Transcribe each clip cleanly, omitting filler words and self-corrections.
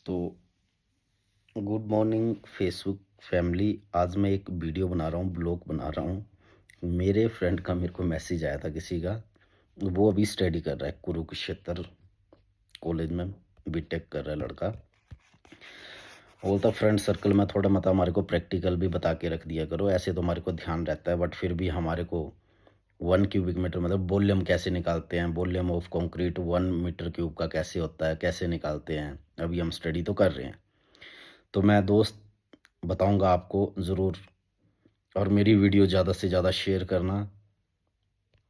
तो good morning Facebook family. आज मैं एक वीडियो बना रहा हूँ, ब्लॉग बना रहा हूँ। मेरे फ्रेंड का मेरे को मैसेज आया था किसी का। वो अभी स्टडी कर रहा है, कुरुक्षेत्र कॉलेज में बीटेक कर रहा है लड़का। बोलता फ्रेंड सर्कल में थोड़ा मत हमारे को प्रैक्टिकल भी बता के रख दिया करो, ऐसे तो हमारे को ध्यान रहता है बट फिर भी हमारे को 1 क्यूबिक मीटर मतलब वॉल्यूम कैसे निकालते हैं, volume of concrete 1 metre cube का कैसे होता है, कैसे निकालते हैं, अभी हम स्टडी तो कर रहे हैं। तो मैं दोस्त बताऊंगा आपको ज़रूर। और मेरी वीडियो ज़्यादा से ज़्यादा शेयर करना।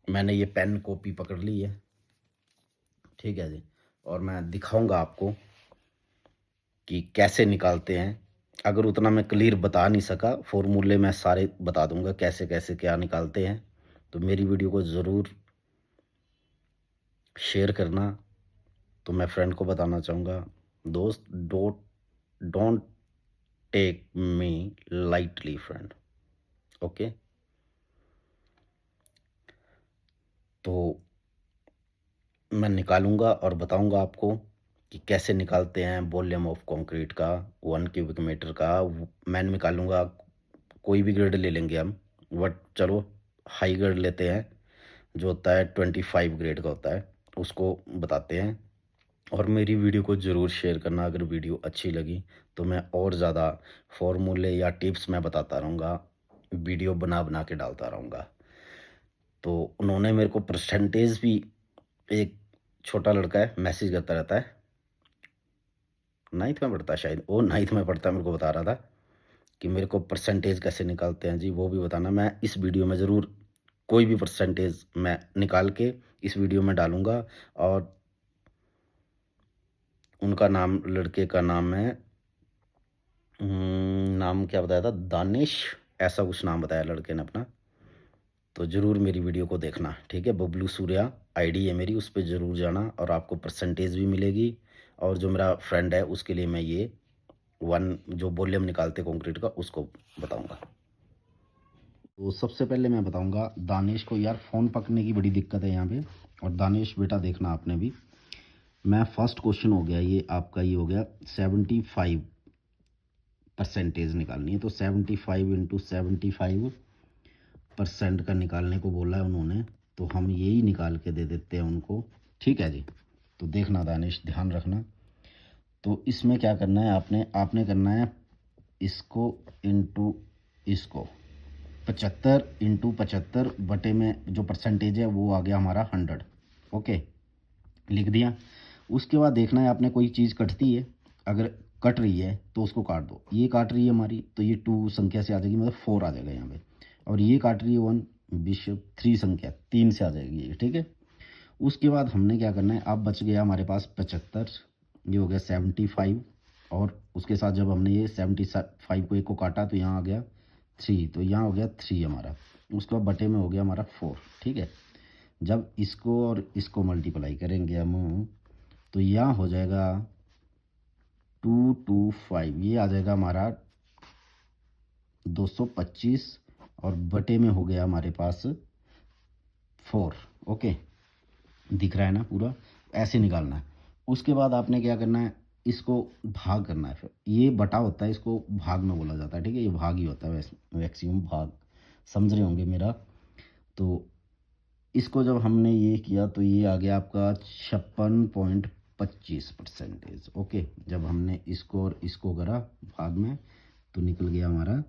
मैंने ये पेन कॉपी पकड़ ली है, ठीक है जी। और मैं दिखाऊंगा आपको कि कैसे निकालते हैं। अगर उतना मैं क्लियर बता नहीं सका, फॉर्मूले मैं सारे बता दूंगा कैसे कैसे क्या निकालते हैं। तो मेरी वीडियो को ज़रूर शेयर करना। तो मैं फ्रेंड को बताना चाहूँगा, दोस्त don't take me lightly friend, okay. तो मैं निकालूंगा और बताऊंगा आपको कि कैसे निकालते हैं वॉल्यूम ऑफ कंक्रीट का 1 क्यूबिक मीटर का। मैं निकालूंगा, कोई भी ग्रेड ले लेंगे हम, बट चलो हाई ग्रेड लेते हैं, जो होता है 25 ग्रेड का होता है, उसको बताते हैं। और मेरी वीडियो को ज़रूर शेयर करना। अगर वीडियो अच्छी लगी तो मैं और ज़्यादा फॉर्मूले या टिप्स मैं बताता रहूँगा, वीडियो बना बना के डालता रहूँगा। तो उन्होंने मेरे को परसेंटेज भी, एक छोटा लड़का है मैसेज करता रहता है, 9th में पढ़ता है शायद, वो 9th में पढ़ता है, मेरे को बता रहा था कि मेरे को परसेंटेज कैसे निकालते हैं जी, वो भी बताना। मैं इस वीडियो में ज़रूर कोई भी परसेंटेज मैं निकाल के इस वीडियो में डालूंगा। और उनका नाम, लड़के का नाम है, नाम क्या बताया था, दानिश, ऐसा कुछ नाम बताया लड़के ने अपना। तो ज़रूर मेरी वीडियो को देखना, ठीक है। बबलू सूर्या आईडी है मेरी, उस पर ज़रूर जाना और आपको परसेंटेज भी मिलेगी। और जो मेरा फ्रेंड है उसके लिए मैं ये जो वॉल्यूम निकालते कंक्रीट का उसको बताऊंगा। तो सबसे पहले मैं बताऊंगा दानिश को। यार फ़ोन पकड़ने की बड़ी दिक्कत है यहाँ पे। और दानिश बेटा देखना आपने भी, मैं फर्स्ट क्वेश्चन हो गया ये आपका, ये हो गया 75 परसेंटेज निकालनी है। तो 75 × 75% का निकालने को बोला है उन्होंने, तो हम यही निकाल के दे देते हैं उनको, ठीक है जी। तो देखना दानिश, ध्यान रखना। तो इसमें क्या करना है, आपने आपने करना है इसको इंटू इसको, 75 × 75 बटे में जो परसेंटेज है वो आ गया हमारा 100, ओके, लिख दिया। उसके बाद देखना है आपने, कोई चीज़ कटती है, अगर कट रही है तो उसको काट दो। ये काट रही है हमारी तो ये 2 संख्या से आ जाएगी, मतलब 4 आ जाएगा यहाँ पे। और ये काट रही है 1, बिशप 3 संख्या 3 से आ जाएगी ये, ठीक है। उसके बाद हमने क्या करना है, अब बच गया हमारे पास 75, ये हो गया 75। और उसके साथ जब हमने ये 75 को एक को काटा तो यहाँ आ गया 3, तो यहाँ हो गया 3 हमारा। उसके बाद बटे में हो गया हमारा 4, ठीक है। जब इसको और इसको मल्टीप्लाई करेंगे हम तो यहाँ हो जाएगा 225, ये आ जाएगा हमारा 225। और बटे में हो गया हमारे पास 4, ओके, दिख रहा है ना पूरा, ऐसे निकालना है। उसके बाद आपने क्या करना है, इसको भाग करना है। फिर ये बटा होता है, इसको भाग में बोला जाता है, ठीक है, ये भाग ही होता है, मैक्सिमम भाग, समझ रहे होंगे मेरा। तो इसको जब हमने ये किया तो ये आ गया आपका 56.25 परसेंटेज, ओके। जब हमने इसको और इसको करा भाग में तो निकल गया हमारा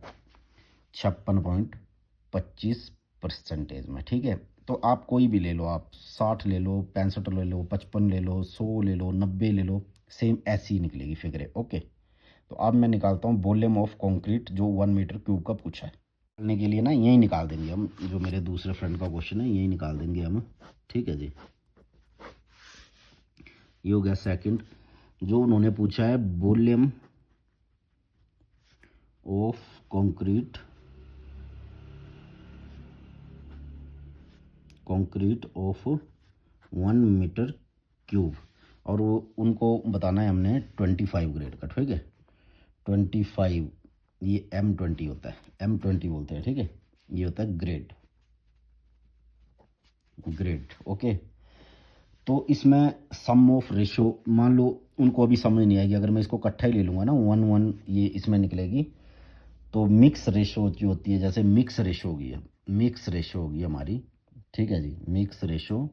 56.25 परसेंटेज में, ठीक है। तो आप कोई भी ले लो, आप 60 ले लो, 65 ले लो, 55 ले लो, 100 ले लो, 90 ले लो, सेम ऐसी ही निकलेगी फिगरें, ओके। तो अब मैं निकालता हूँ वॉल्यूम ऑफ कंक्रीट जो 1 मीटर क्यूब का पूछा है। निकालने के लिए ना यही निकाल देंगे हम, जो मेरे दूसरे फ्रेंड का क्वेश्चन है यही निकाल देंगे हम, ठीक है जी। ये हो गया सेकंड, जो उन्होंने पूछा है volume of concrete of 1 metre cube. और वो उनको बताना है हमने 25 ग्रेड का, ठीक है। 25, ये M20 होता है, M20 बोलते हैं, ठीक है। ये होता है ग्रेड, ओके। तो इसमें सम ऑफ रेशो मान लो उनको अभी समझ नहीं आएगी, अगर मैं इसको इकट्ठा ही ले लूँगा ना 1 1 ये इसमें निकलेगी, तो मिक्स रेशो जो होती है, जैसे मिक्स रेशो होगी, मिक्स रेशो होगी हमारी, ठीक है जी। मिक्स रेशो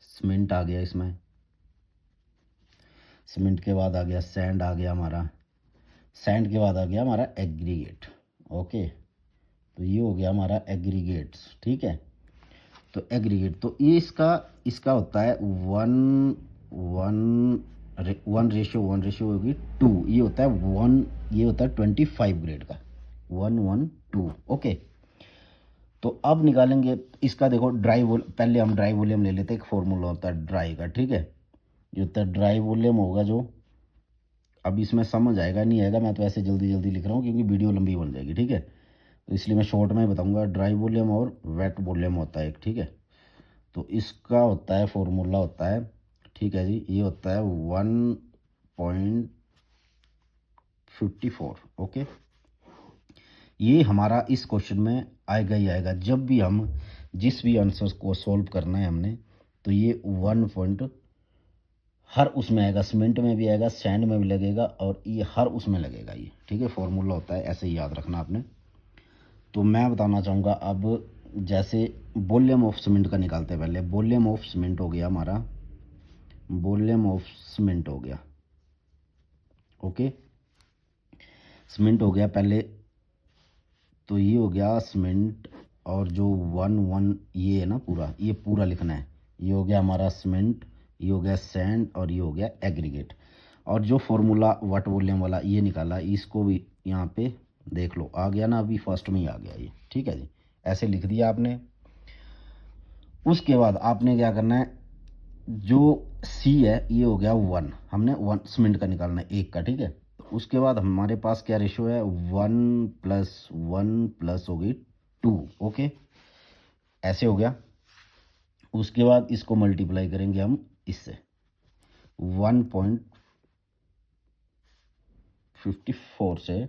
सीमेंट आ गया इसमें, सीमेंट के बाद आ गया सैंड, आ गया हमारा सैंड के बाद आ गया हमारा एग्रीगेट। ओके, तो ये हो गया हमारा एग्रीगेट्स, ठीक है। तो एग्रीगेट, तो ये इसका इसका होता है 1 1 1 रेशो होगी 2, ये होता है 1, ये होता है 25 ग्रेड का 1 1 2। ओके, तो अब निकालेंगे इसका, देखो ड्राई पहले हम ड्राई वॉल्यूम ले लेते हैं, एक फॉर्मूला होता है ड्राई का, ठीक है। ये होता है ड्राई वॉल्यूम होगा जो, अब इसमें समझ आएगा नहीं आएगा, मैं तो ऐसे जल्दी जल्दी लिख रहा हूँ क्योंकि वीडियो लंबी बन जाएगी, ठीक है। तो इसलिए मैं शॉर्ट में बताऊंगा, ड्राई वॉल्यूम और वेट वॉल्यूम होता है एक, ठीक है। तो इसका होता है फॉर्मूला होता है, ठीक है जी, ये होता है 1.54। ओके, ये हमारा इस क्वेश्चन में आएगा ही आएगा, जब भी हम जिस भी आंसर को सॉल्व करना है हमने, तो ये 1 पॉइंट हर उसमें आएगा, सीमेंट में भी आएगा, सैंड में भी लगेगा, और ये हर उसमें लगेगा ये, ठीक है। फॉर्मूला होता है, ऐसे ही याद रखना आपने। तो मैं बताना चाहूँगा अब, जैसे वॉल्यूम ऑफ सीमेंट का निकालते हैं पहले। वॉल्यूम ऑफ सीमेंट हो गया हमारा, वॉल्यूम ऑफ सीमेंट हो गया, ओके, सीमेंट हो गया पहले, तो ये हो गया सीमेंट, और जो 1 1 ये है ना पूरा, ये पूरा लिखना है। ये हो गया हमारा सीमेंट, ये हो गया सैंड, और ये हो गया एग्रीगेट। और जो फॉर्मूला वाट वॉल्यूम वाला ये निकाला, इसको भी यहाँ पे देख लो, आ गया ना, अभी फर्स्ट में ही आ गया ये, ठीक है जी। ऐसे लिख दिया आपने। उसके बाद आपने क्या करना है, जो सी है ये हो गया 1, हमने 1 सीमेंट का निकालना है, एक का, ठीक है। तो उसके बाद हमारे पास क्या रेशो है, 1 + 1 + हो गई 2। ओके, ऐसे हो गया। उसके बाद इसको मल्टीप्लाई करेंगे हम इससे 1.54 से।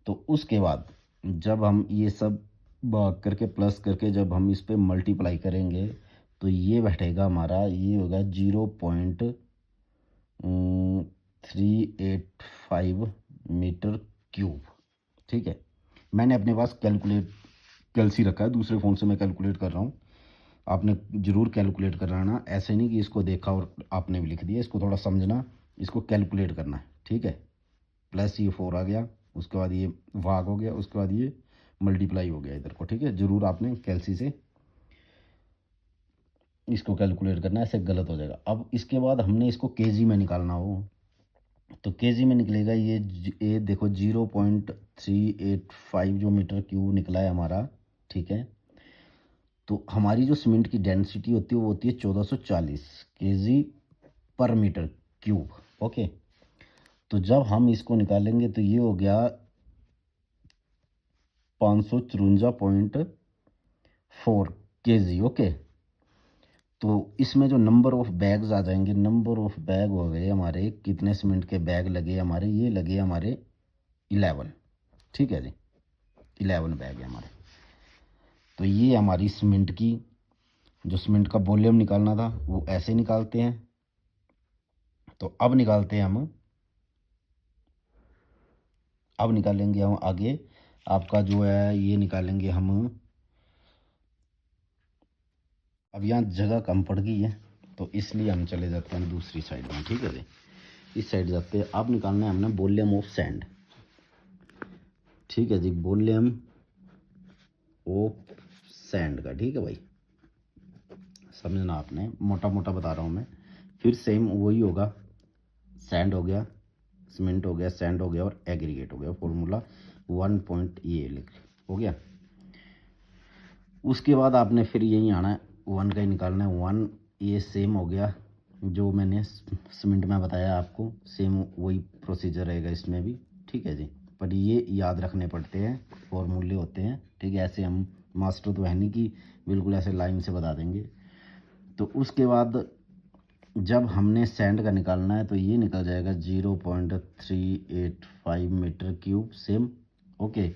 तो उसके बाद जब हम ये सब भाग करके प्लस करके जब हम इस पे मल्टीप्लाई करेंगे, तो ये बैठेगा हमारा, ये होगा 0.385 मीटर क्यूब, ठीक है। मैंने अपने पास कैलसी रखा है, दूसरे फ़ोन से मैं कैलकुलेट कर रहा हूँ। आपने ज़रूर कैलकुलेट करना है ना, ऐसे नहीं कि इसको देखा और आपने भी लिख दिया, इसको थोड़ा समझना, इसको कैलकुलेट करना है, ठीक है। प्लस ये 4 आ गया, उसके बाद ये भाग हो गया, उसके बाद ये मल्टीप्लाई हो गया इधर को, ठीक है। ज़रूर आपने कैलसी से इसको कैलकुलेट करना है, ऐसे गलत हो जाएगा। अब इसके बाद हमने इसको केजी में निकालना हो, तो केजी में निकलेगा ये देखो 0.385 जो मीटर क्यूब निकला है हमारा, ठीक है। तो हमारी जो सीमेंट की डेंसिटी होती है वो होती है 1440 केजी पर मीटर क्यूब। ओके, तो जब हम इसको निकालेंगे तो ये हो गया 554.4 केजी। ओके, तो इसमें जो नंबर ऑफ बैग्स आ जाएंगे, नंबर ऑफ बैग हो गए हमारे, कितने सीमेंट के बैग लगे हमारे, ये लगे हमारे 11, ठीक है जी, 11 बैग है हमारे। तो ये हमारी सीमेंट की, जो सीमेंट का वॉल्यूम निकालना था वो ऐसे निकालते हैं। तो अब निकालते हैं हम, अब निकालेंगे हम आगे, आपका जो है ये निकालेंगे हम, अब यहाँ जगह कम पड़ गई है तो इसलिए हम चले जाते हैं दूसरी साइड में, ठीक है जी, इस साइड जाते हैं। अब निकालना है हमने वॉल्यूम ऑफ सैंड, ठीक है जी, वॉल्यूम ऑफ सैंड का, ठीक है भाई, समझना आपने, मोटा मोटा बता रहा हूँ मैं। फिर सेम वही होगा, सैंड हो गया, सीमेंट हो गया, सैंड हो गया, और एग्रीगेट हो गया। फॉर्मूला 1 पॉइंट ये लिख हो गया। उसके बाद आपने फिर यही आना है, 1 का ही निकालना है। 1 ये सेम हो गया, जो मैंने सीमेंट में बताया आपको, सेम वही प्रोसीजर रहेगा इसमें भी, ठीक है जी। पर ये याद रखने पड़ते हैं, फॉर्मूले होते हैं, ठीक है। ऐसे हम मास्टर तो है नहीं कि बिल्कुल ऐसे लाइन से बता देंगे। तो उसके बाद जब हमने सैंड का निकालना है तो ये निकल जाएगा 0.385 मीटर क्यूब, सेम। ओके,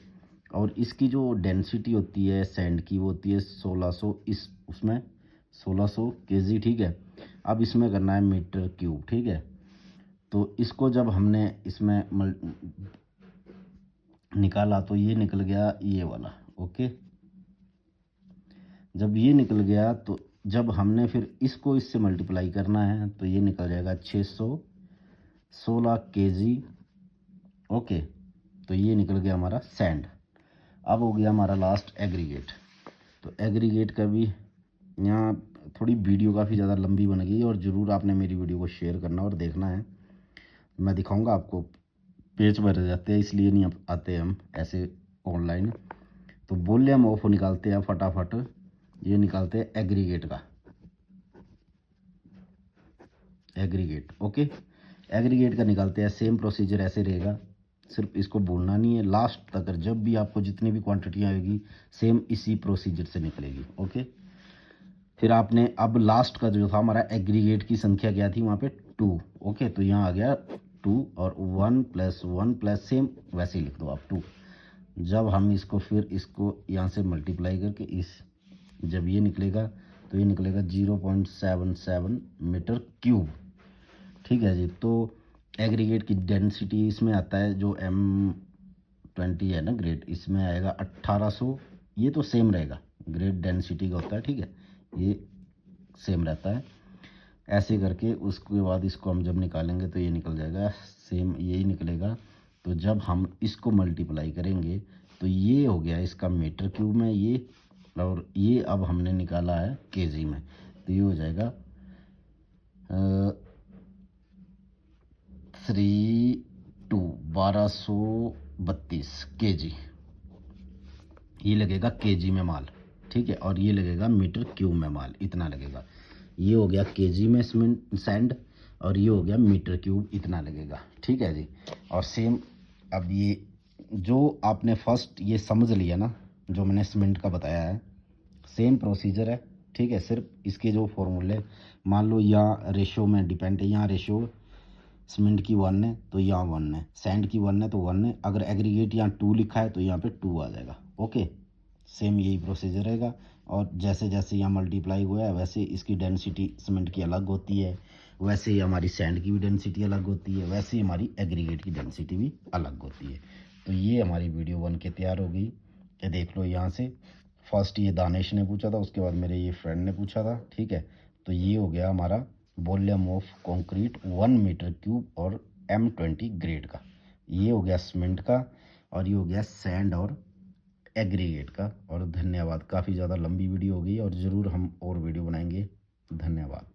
और इसकी जो डेंसिटी होती है सैंड की वो होती है 1600, इस उसमें 1600 केजी, ठीक है। अब इसमें करना है मीटर क्यूब, ठीक है। तो इसको जब हमने इसमें निकाला तो ये निकल गया ये वाला, ओके। जब ये निकल गया तो जब हमने फिर इसको इससे मल्टीप्लाई करना है तो ये निकल जाएगा 616 केजी, ओके। तो ये निकल गया हमारा सैंड। अब हो गया हमारा लास्ट एग्रीगेट। तो एग्रीगेट का भी यहाँ थोड़ी वीडियो काफ़ी ज़्यादा लंबी बन गई और ज़रूर आपने मेरी वीडियो को शेयर करना और देखना है। मैं दिखाऊंगा आपको, पेज भर जाते हैं इसलिए नहीं आते हम ऐसे ऑनलाइन। तो वॉल्यूम ऑफ निकालते हैं फटाफट, ये निकालते हैं एग्रीगेट का, एग्रीगेट, ओके। एग्रीगेट का निकालते हैं, सेम प्रोसीजर ऐसे रहेगा, सिर्फ इसको बोलना नहीं है, लास्ट तक जब भी आपको जितनी भी क्वांटिटी आएगी सेम इसी प्रोसीजर से निकलेगी, ओके। फिर आपने अब लास्ट का जो था हमारा एग्रीगेट की संख्या क्या थी वहाँ पे 2, ओके। तो यहाँ आ गया 2 और 1 + 1 + सेम वैसे ही लिख दो आप 2। जब हम इसको फिर इसको यहाँ से मल्टीप्लाई करके इस जब ये निकलेगा तो ये निकलेगा 0.77 मीटर क्यूब, ठीक है जी। तो एग्रीगेट की डेंसिटी इसमें आता है जो M20 है ना ग्रेड, इसमें आएगा 1800। ये तो सेम रहेगा, ग्रेड डेंसिटी का होता है, ठीक है, ये सेम रहता है। ऐसे करके उसके बाद इसको हम जब निकालेंगे तो ये निकल जाएगा सेम, यही निकलेगा। तो जब हम इसको मल्टीप्लाई करेंगे तो ये हो गया इसका मीटर क्यूब में ये, और ये अब हमने निकाला है केजी में, तो ये हो जाएगा 1232 केजी, ये लगेगा केजी में माल, ठीक है। और ये लगेगा मीटर क्यूब में माल, इतना लगेगा। ये हो गया केजी में सीमेंट सैंड और ये हो गया मीटर क्यूब, इतना लगेगा, ठीक है जी। और सेम अब ये जो आपने फर्स्ट ये समझ लिया ना जो मैंने सीमेंट का बताया है, सेम प्रोसीजर है, ठीक है। सिर्फ इसके जो फॉर्मूले, मान लो यहाँ रेशो में डिपेंड है, यहाँ रेशो सीमेंट की 1 है तो यहाँ 1 है, सैंड की 1 है तो 1 है। अगर एग्रीगेट यहाँ 2 लिखा है तो यहाँ पे 2 आ जाएगा, ओके। सेम यही प्रोसीजर रहेगा। और जैसे जैसे यहाँ मल्टीप्लाई हुआ है वैसे इसकी डेंसिटी सीमेंट की अलग होती है, वैसे ही हमारी सैंड की भी डेंसिटी अलग होती है, वैसे ही हमारी एग्रीगेट की डेंसिटी भी अलग होती है। तो ये हमारी वीडियो बन के तैयार हो गई, ये देख लो। यहाँ से फर्स्ट ये दानिश ने पूछा था, उसके बाद मेरे ये फ्रेंड ने पूछा था, ठीक है। तो ये हो गया हमारा volume of concrete 1 metre cube और M20 ग्रेड का, ये हो गया सीमेंट का, और ये हो गया सैंड और एग्रीगेट का। और धन्यवाद, काफ़ी ज़्यादा लंबी वीडियो हो गई और ज़रूर हम और वीडियो बनाएंगे। धन्यवाद।